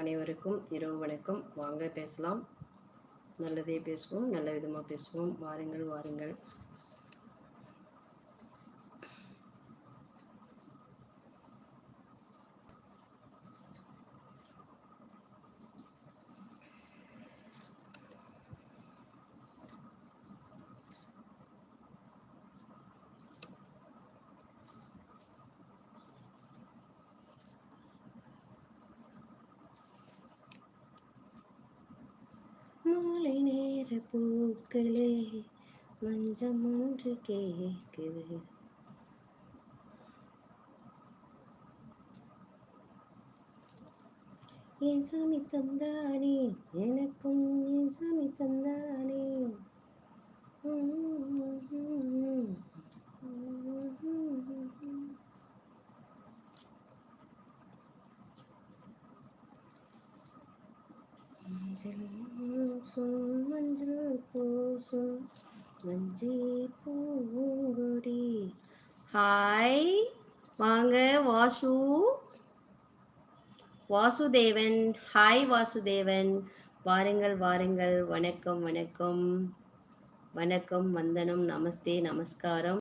அனைவருக்கும் இரவு வணக்கம். வாங்க பேசலாம். நல்லதே பேசுவோம், நல்ல விதமாக பேசுவோம். வாருங்கள் வாருங்கள். மாலை நேர பூக்களே மஞ்சம் ஒன்று கேட்குது. என் சாமி தந்தானே, எனக்கும் என் சாமி தந்தானே. மஞ்சள் பூசும் மஞ்சி பூங்கொடி. ஹாய், வாங்க வாசுதேவன். ஹாய் வாசுதேவன், வாருங்கள் வாருங்கள். வணக்கம் வணக்கம் வணக்கம், வந்தனம், நமஸ்தே, நமஸ்காரம்.